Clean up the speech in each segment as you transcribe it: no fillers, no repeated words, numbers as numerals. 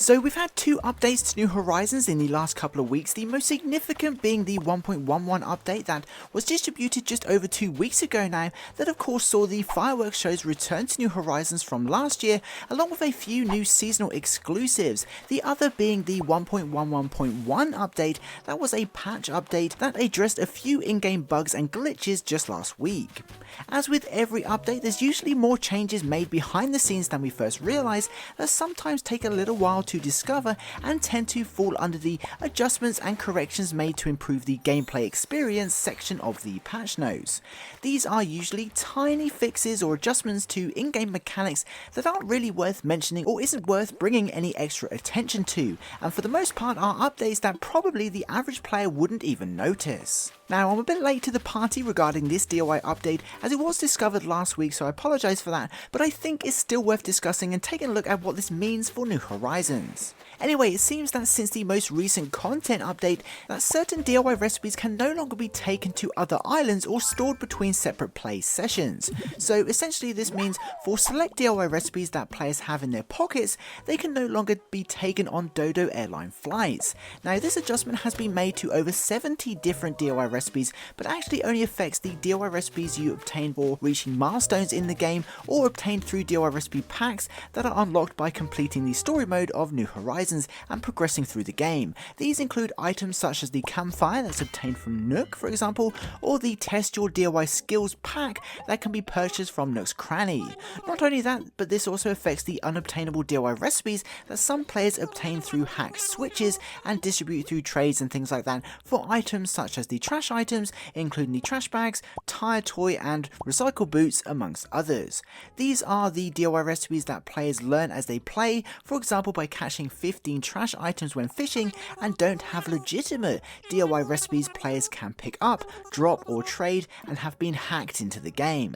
So we've had two updates to New Horizons in the last couple of weeks, the most significant being the 1.11 update that was distributed just over 2 weeks ago now, that of course saw the fireworks shows return to New Horizons from last year, along with a few new seasonal exclusives. The other being the 1.11.1 update that was a patch update that addressed a few in-game bugs and glitches just last week. As with every update, there's usually more changes made behind the scenes than we first realise, that sometimes take a little while to discover and tend to fall under the adjustments and corrections made to improve the gameplay experience section of the patch notes. These are usually tiny fixes or adjustments to in-game mechanics that aren't really worth mentioning or isn't worth bringing any extra attention to, and for the most part are updates that probably the average player wouldn't even notice. Now, I'm a bit late to the party regarding this DOI update as it was discovered last week, so I apologise for that, but I think it's still worth discussing and taking a look at what this means for New Horizons. Anyway, it seems that since the most recent content update, that certain DOI recipes can no longer be taken to other islands or stored between separate play sessions. So essentially this means for select DOI recipes that players have in their pockets, they can no longer be taken on Dodo airline flights. Now, this adjustment has been made to over 70 different DOI recipes, but actually only affects the DOI recipes you obtain for reaching milestones in the game or obtained through DOI recipe packs that are unlocked by completing the story mode of New Horizons and progressing through the game. These include items such as the campfire that's obtained from Nook, for example, or the Test Your DOI Skills pack that can be purchased from Nook's Cranny. Not only that, but this also affects the unobtainable DOI recipes that some players obtain through hacked switches and distribute through trades and things like that for items such as the trash items, including the trash bags, tire toy and recycle boots, amongst others. These are the DOI recipes that players learn as they play, for example by catching 15 trash items when fishing, and don't have legitimate DOI recipes players can pick up, drop or trade and have been hacked into the game.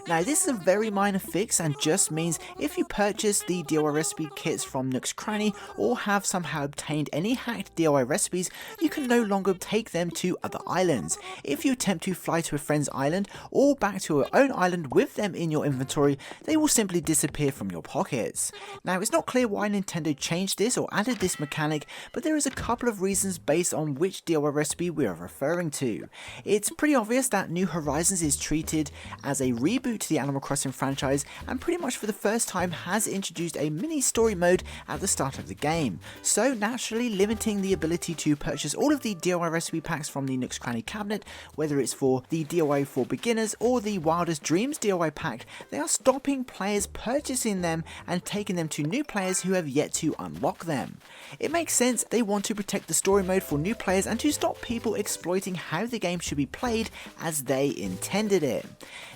Now, this is a very minor fix and just means if you purchase the DOI recipe kits from Nook's Cranny or have somehow obtained any hacked DOI recipes, you can no longer take them to other islands. If you attempt to fly to a friend's island or back to your own island with them in your inventory, they will simply disappear from your pockets. Now, it's not clear why Nintendo changed this or added this mechanic, but there is a couple of reasons based on which DOI recipe we are referring to. It's pretty obvious that New Horizons is treated as a reboot to the Animal Crossing franchise and pretty much for the first time has introduced a mini story mode at the start of the game, so naturally limiting the ability to purchase all of the DOI recipe packs from the Nook's Cranny cabinet, whether it's for the DOI for beginners or the Wildest Dreams DOI pack. They are stopping players purchasing them and taking them to new players who have yet to unlock them. It makes sense, they want to protect the story mode for new players and to stop people exploiting how the game should be played as they intended it.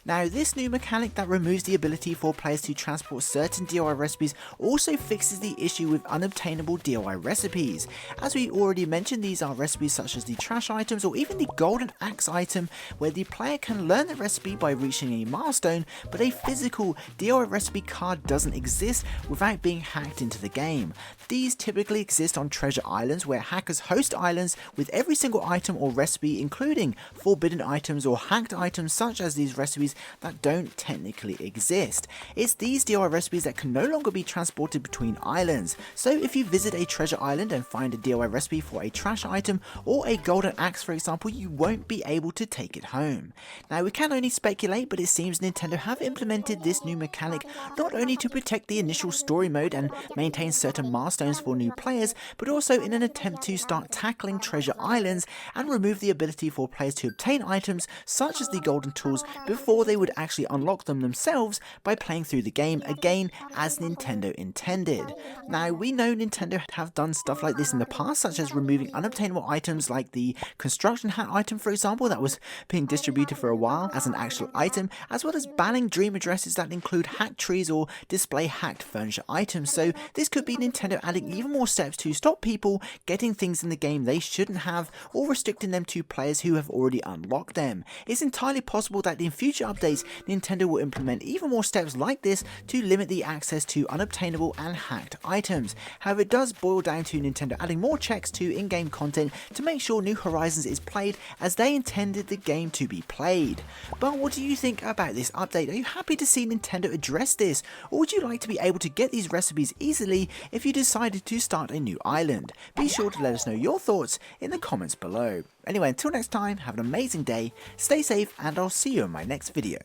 Now, this new mechanic that removes the ability for players to transport certain DOI recipes also fixes the issue with unobtainable DOI recipes. As we already mentioned, these are recipes such as the trash items or even the golden axe item, where the player can learn the recipe by reaching a milestone, but a physical DOI recipe card doesn't exist without being hacked into the game. These typically exist on treasure islands, where hackers host islands with every single item or recipe, including forbidden items or hacked items such as these recipes that don't technically exist. It's these DOI recipes that can no longer be transported between islands, so if you visit a treasure island and find a DOI recipe for a trash item or a golden axe for example, you won't be able to take it home. Now, we can only speculate, but it seems Nintendo have implemented this new mechanic not only to protect the initial story mode and maintain certain milestones for new players, but also in an attempt to start tackling treasure islands and remove the ability for players to obtain items such as the golden tools before they would actually unlock them themselves by playing through the game again as Nintendo intended. Now, we know Nintendo have done stuff like this in the past, such as removing unobtainable items like the construction hat item for example that was being distributed for a while as an actual item, as well as banning dream addresses that include hacked trees or display hacked furniture items. So this could be Nintendo adding even more steps to stop people getting things in the game they shouldn't have or restricting them to players who have already unlocked them. It's entirely possible that in future updates Nintendo will implement even more steps like this to limit the access to unobtainable and hacked items. However, it does boil down to Nintendo adding more checks to in-game content to make sure New Horizons is played as they intended the game to be played. But what do you think about this update? Are you happy to see Nintendo address this, or would you like to be able to get these recipes easily if you decided to start a new island? Be sure to let us know your thoughts in the comments below. Anyway, until next time, have an amazing day, stay safe, and I'll see you in my next video.